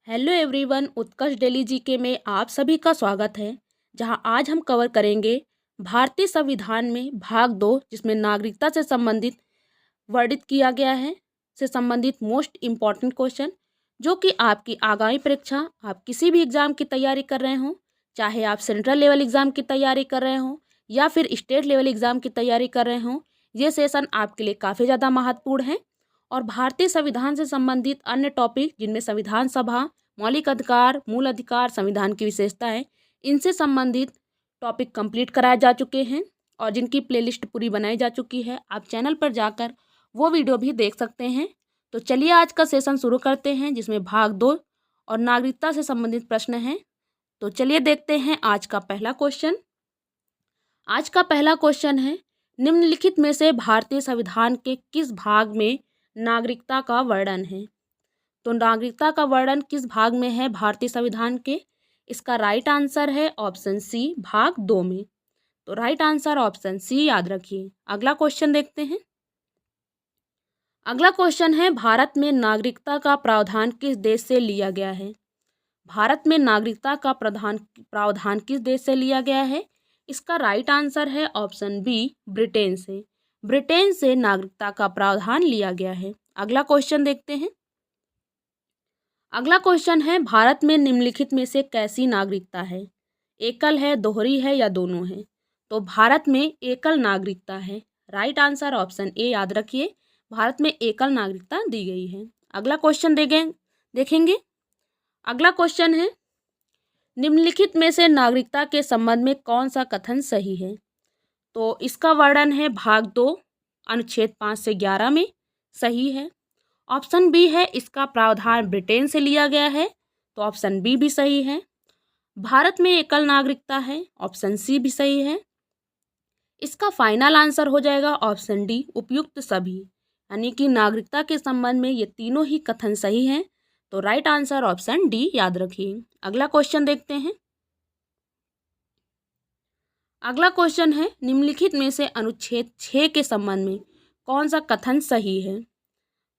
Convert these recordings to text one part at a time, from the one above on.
Hello everyone, उत्कर्ष daily GK में आप सभी का स्वागत है। जहां आज हम कवर करेंगे भारतीय संविधान में भाग 2, जिसमें नागरिकता से संबंधित वर्णित किया गया है, से संबंधित मोस्ट इम्पॉर्टेंट क्वेश्चन, जो कि आपकी आगामी परीक्षा, आप किसी भी एग्ज़ाम की तैयारी कर रहे हों, चाहे आप सेंट्रल लेवल एग्ज़ाम की तैयारी कर रहे हों या फिर स्टेट लेवल एग्ज़ाम की तैयारी कर रहे हों, ये सेशन आपके लिए काफ़ी ज़्यादा महत्वपूर्ण है। और भारतीय संविधान से संबंधित अन्य टॉपिक, जिनमें संविधान सभा, मौलिक अधिकार, मूल अधिकार, संविधान की विशेषताएं, इनसे संबंधित टॉपिक कंप्लीट कराए जा चुके हैं और जिनकी प्लेलिस्ट पूरी बनाई जा चुकी है। आप चैनल पर जाकर वो वीडियो भी देख सकते हैं। तो चलिए आज का सेशन शुरू करते हैं, जिसमें भाग 2 और नागरिकता से संबंधित प्रश्न हैं। तो चलिए देखते हैं आज का पहला क्वेश्चन। आज का पहला क्वेश्चन है, निम्नलिखित में से भारतीय संविधान के किस भाग में नागरिकता का वर्णन है? तो नागरिकता का वर्णन किस भाग में है भारतीय संविधान के? इसका राइट आंसर है ऑप्शन सी, भाग 2 में। तो राइट आंसर ऑप्शन सी याद रखिए। अगला क्वेश्चन देखते हैं। अगला क्वेश्चन है, भारत में नागरिकता का प्रावधान किस देश से लिया गया है? भारत में नागरिकता का प्रावधान किस देश से लिया गया है? इसका राइट आंसर है ऑप्शन बी, ब्रिटेन से। ब्रिटेन से नागरिकता का प्रावधान लिया गया है। अगला क्वेश्चन देखते हैं। अगला क्वेश्चन है, भारत में निम्नलिखित में से कैसी नागरिकता है? एकल है, दोहरी है या दोनों है? तो भारत में एकल नागरिकता है। राइट आंसर ऑप्शन ए याद रखिए। भारत में एकल नागरिकता दी गई है। अगला क्वेश्चन देखेंगे। अगला क्वेश्चन है, निम्नलिखित में से नागरिकता के संबंध में कौन सा कथन सही है? तो इसका वर्णन है भाग 2 अनुच्छेद 5 से 11 में। सही है। ऑप्शन बी है, इसका प्रावधान ब्रिटेन से लिया गया है। तो ऑप्शन बी भी सही है। भारत में एकल नागरिकता है। ऑप्शन सी भी सही है। इसका फाइनल आंसर हो जाएगा ऑप्शन डी, उपयुक्त सभी। यानी कि नागरिकता के संबंध में ये तीनों ही कथन सही हैं। तो राइट आंसर ऑप्शन डी याद रखिए। अगला क्वेश्चन देखते हैं। अगला क्वेश्चन है, निम्नलिखित में से अनुच्छेद 6 के संबंध में कौन सा कथन सही है?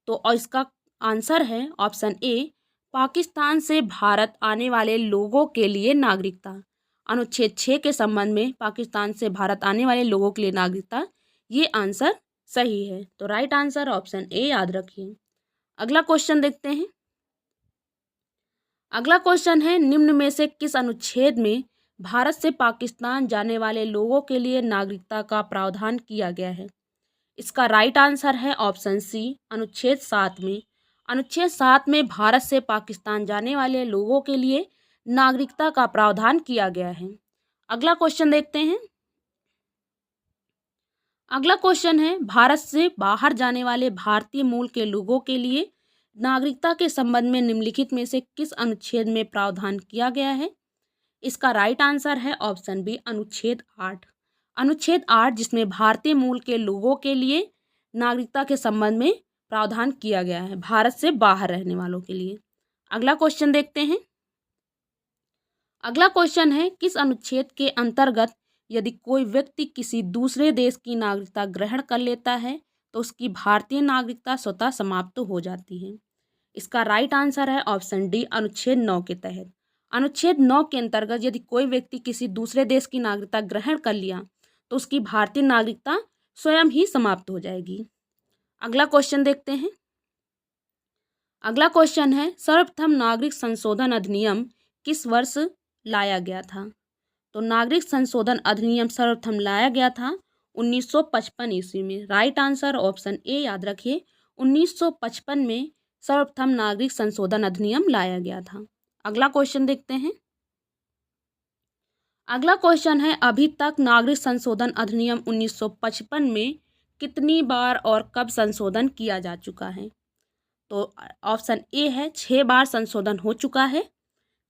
तो इसका आंसर है ऑप्शन ए, पाकिस्तान से भारत आने वाले लोगों के लिए नागरिकता। अनुच्छेद 6 के संबंध में पाकिस्तान से भारत आने वाले लोगों के लिए नागरिकता, ये आंसर सही है। तो राइट आंसर ऑप्शन ए याद रखिए। अगला क्वेश्चन देखते हैं। अगला क्वेश्चन है, निम्न में से किस अनुच्छेद में भारत से पाकिस्तान जाने वाले लोगों के लिए नागरिकता का प्रावधान किया गया है? इसका राइट आंसर है ऑप्शन सी, अनुच्छेद 7 में। अनुच्छेद 7 में भारत से पाकिस्तान जाने वाले लोगों के लिए नागरिकता का प्रावधान किया गया है। अगला क्वेश्चन देखते हैं। अगला क्वेश्चन है, भारत से बाहर जाने वाले भारतीय मूल के लोगों के लिए नागरिकता के संबंध में निम्नलिखित में से किस अनुच्छेद में प्रावधान किया गया है? इसका राइट आंसर है ऑप्शन बी, अनुच्छेद 8। अनुच्छेद 8, जिसमें भारतीय मूल के लोगों के लिए नागरिकता के संबंध में प्रावधान किया गया है, भारत से बाहर रहने वालों के लिए। अगला क्वेश्चन देखते हैं। अगला क्वेश्चन है, किस अनुच्छेद के अंतर्गत यदि कोई व्यक्ति किसी दूसरे देश की नागरिकता ग्रहण कर लेता है तो उसकी भारतीय नागरिकता स्वतः समाप्त हो जाती है? इसका राइट आंसर है ऑप्शन डी, अनुच्छेद 9 के तहत। अनुच्छेद 9 के अंतर्गत यदि कोई व्यक्ति किसी दूसरे देश की नागरिकता ग्रहण कर लिया तो उसकी भारतीय नागरिकता स्वयं ही समाप्त हो जाएगी। अगला क्वेश्चन देखते हैं। अगला क्वेश्चन है, सर्वप्रथम नागरिक संशोधन अधिनियम किस वर्ष लाया गया था? तो नागरिक संशोधन अधिनियम सर्वप्रथम लाया गया था 1955 ईस्वी में। राइट आंसर ऑप्शन ए याद रखिए। 1955 में सर्वप्रथम नागरिक संशोधन अधिनियम लाया गया था। अगला क्वेश्चन देखते हैं। अगला क्वेश्चन है, अभी तक नागरिक संशोधन अधिनियम 1955 में कितनी बार और कब संशोधन किया जा चुका है? तो ऑप्शन ए है, 6 बार संशोधन हो चुका है,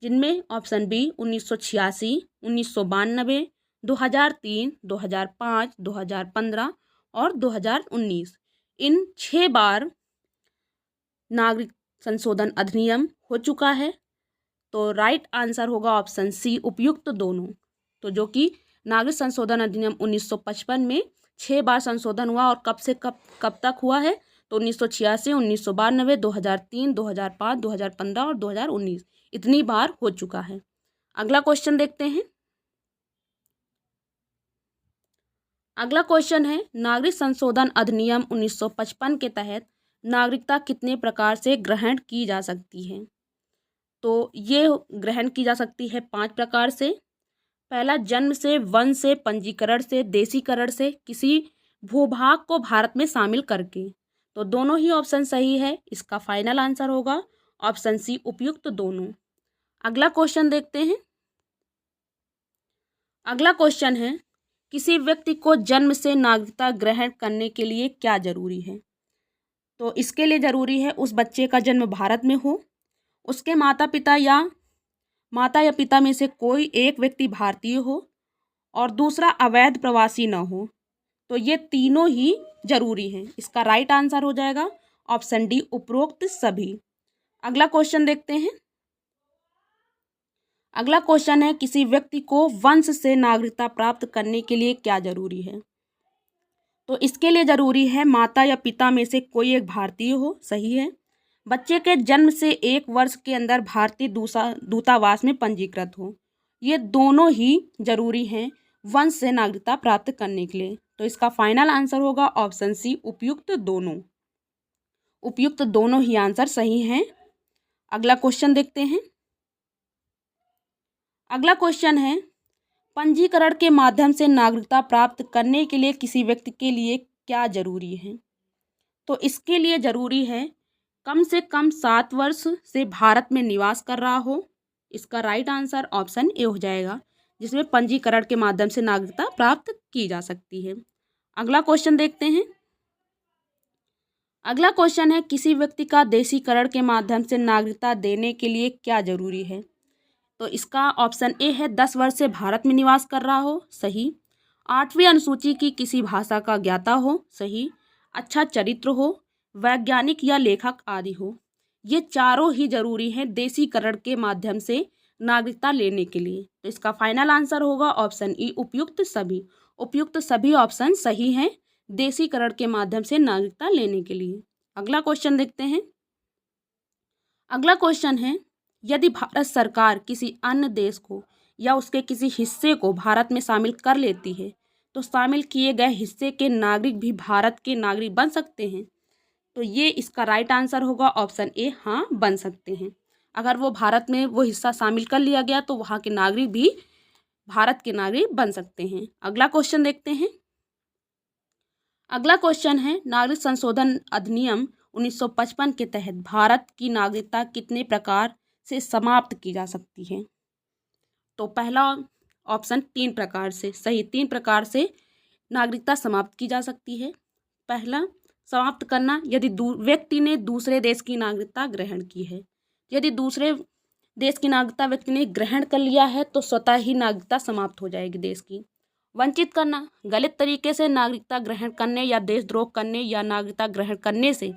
जिनमें ऑप्शन बी 1986, 1992, 2003, 2005, 2015 और 2019। इन 6 बार नागरिक संशोधन अधिनियम हो चुका है। तो राइट आंसर होगा ऑप्शन सी, उपयुक्त दोनों। तो जो कि नागरिक संशोधन अधिनियम 1955 में 6 बार संशोधन हुआ और कब से कब तक हुआ है? तो 1986, 1992, 2003, 2005, 2015 और 2019 इतनी बार हो चुका है। अगला क्वेश्चन देखते हैं। अगला क्वेश्चन है, नागरिक संशोधन अधिनियम 1955 के तहत नागरिकता कितने प्रकार से ग्रहण की जा सकती है? तो ये ग्रहण की जा सकती है 5 प्रकार से। पहला, जन्म से, वंश से, पंजीकरण से, देशीकरण से, किसी भूभाग को भारत में शामिल करके। तो दोनों ही ऑप्शन सही है। इसका फाइनल आंसर होगा ऑप्शन सी, उपयुक्त दोनों। अगला क्वेश्चन देखते हैं। अगला क्वेश्चन है, किसी व्यक्ति को जन्म से नागरिकता ग्रहण करने के लिए क्या जरूरी है? तो इसके लिए जरूरी है उस बच्चे का जन्म भारत में हो, उसके माता या पिता में से कोई एक व्यक्ति भारतीय हो और दूसरा अवैध प्रवासी न हो। तो ये तीनों ही जरूरी हैं। इसका राइट आंसर हो जाएगा ऑप्शन डी, उपरोक्त सभी। अगला क्वेश्चन देखते हैं। अगला क्वेश्चन है, किसी व्यक्ति को वंश से नागरिकता प्राप्त करने के लिए क्या जरूरी है? तो इसके लिए जरूरी है माता या पिता में से कोई एक भारतीय हो, सही है। बच्चे के जन्म से 1 वर्ष के अंदर भारतीय दूतावास में पंजीकृत हो। ये दोनों ही जरूरी हैं वंश से नागरिकता प्राप्त करने के लिए। तो इसका फाइनल आंसर होगा ऑप्शन सी, उपयुक्त दोनों। उपयुक्त दोनों ही आंसर सही हैं। अगला क्वेश्चन देखते हैं। अगला क्वेश्चन है, पंजीकरण के माध्यम से नागरिकता प्राप्त करने के लिए किसी व्यक्ति के लिए क्या जरूरी है? तो इसके लिए जरूरी है कम से कम 7 वर्ष से भारत में निवास कर रहा हो। इसका राइट आंसर ऑप्शन ए हो जाएगा, जिसमें पंजीकरण के माध्यम से नागरिकता प्राप्त की जा सकती है। अगला क्वेश्चन देखते हैं। अगला क्वेश्चन है, किसी व्यक्ति का देशीकरण के माध्यम से नागरिकता देने के लिए क्या जरूरी है? तो इसका ऑप्शन ए है, 10 वर्ष से भारत में निवास कर रहा हो, सही। 8वीं अनुसूची की किसी भाषा का ज्ञाता हो, सही। अच्छा चरित्र हो, वैज्ञानिक या लेखक आदि हो। ये चारों ही जरूरी हैं देशीकरण के माध्यम से नागरिकता लेने के लिए। तो इसका फाइनल आंसर होगा ऑप्शन ई, उपयुक्त सभी। उपयुक्त सभी ऑप्शन सही हैं देशीकरण के माध्यम से नागरिकता लेने के लिए। अगला क्वेश्चन देखते हैं। अगला क्वेश्चन है, यदि भारत सरकार किसी अन्य देश को या उसके किसी हिस्से को भारत में शामिल कर लेती है तो शामिल किए गए हिस्से के नागरिक भी भारत के नागरिक बन सकते हैं? तो ये इसका राइट आंसर होगा ऑप्शन ए, हाँ बन सकते हैं। अगर वो भारत में वो हिस्सा शामिल कर लिया गया तो वहाँ के नागरिक भी भारत के नागरिक बन सकते हैं। अगला क्वेश्चन देखते हैं। अगला क्वेश्चन है, नागरिक संशोधन अधिनियम 1955 के तहत भारत की नागरिकता कितने प्रकार से समाप्त की जा सकती है? तो पहला ऑप्शन 3 प्रकार से, सही। 3 प्रकार से नागरिकता समाप्त की जा सकती है। पहला, समाप्त करना, यदि व्यक्ति ने दूसरे देश की नागरिकता ग्रहण की है। यदि दूसरे देश की नागरिकता व्यक्ति ने ग्रहण कर लिया है तो स्वतः ही नागरिकता समाप्त हो जाएगी देश की। वंचित करना, गलत तरीके से नागरिकता ग्रहण करने या देशद्रोह करने या नागरिकता ग्रहण करने से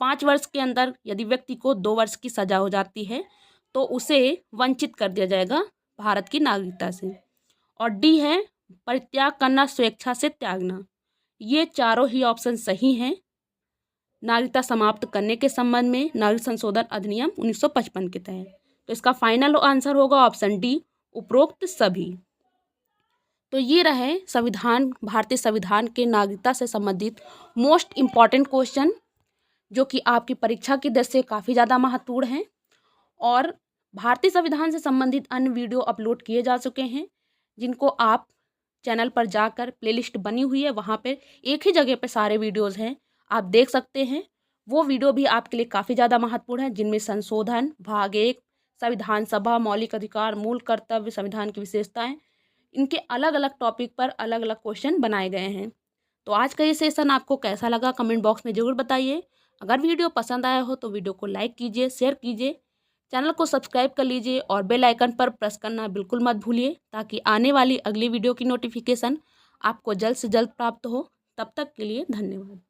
5 वर्ष के अंदर यदि व्यक्ति को 2 वर्ष की सजा हो जाती है तो उसे वंचित कर दिया जाएगा भारत की नागरिकता से। और डी है, परित्याग करना, स्वेच्छा से त्यागना। ये चारों ही ऑप्शन सही हैं नागरिकता समाप्त करने के संबंध में नागरिक संशोधन अधिनियम 1955 के तहत। तो इसका फाइनल आंसर होगा ऑप्शन डी, उपरोक्त सभी। तो ये रहे भारतीय संविधान के नागरिकता से संबंधित मोस्ट इम्पॉर्टेंट क्वेश्चन, जो कि आपकी परीक्षा की दृष्टि से काफ़ी ज़्यादा महत्वपूर्ण हैं। और भारतीय संविधान से संबंधित अन्य वीडियो अपलोड किए जा चुके हैं, जिनको आप चैनल पर जाकर प्लेलिस्ट बनी हुई है, वहाँ पर एक ही जगह पर सारे वीडियोज़ हैं, आप देख सकते हैं। वो वीडियो भी आपके लिए काफ़ी ज़्यादा महत्वपूर्ण है, जिनमें संशोधन, भाग 1, संविधान सभा, मौलिक अधिकार, मूल कर्तव्य, संविधान की विशेषताएं, इनके अलग अलग टॉपिक पर अलग अलग क्वेश्चन बनाए गए हैं। तो आज का ये सेशन आपको कैसा लगा कमेंट बॉक्स में ज़रूर बताइए। अगर वीडियो पसंद आया हो तो वीडियो को लाइक कीजिए, शेयर कीजिए, चैनल को सब्सक्राइब कर लीजिए और बेल आइकन पर प्रेस करना बिल्कुल मत भूलिए, ताकि आने वाली अगली वीडियो की नोटिफिकेशन आपको जल्द से जल्द प्राप्त हो। तब तक के लिए धन्यवाद।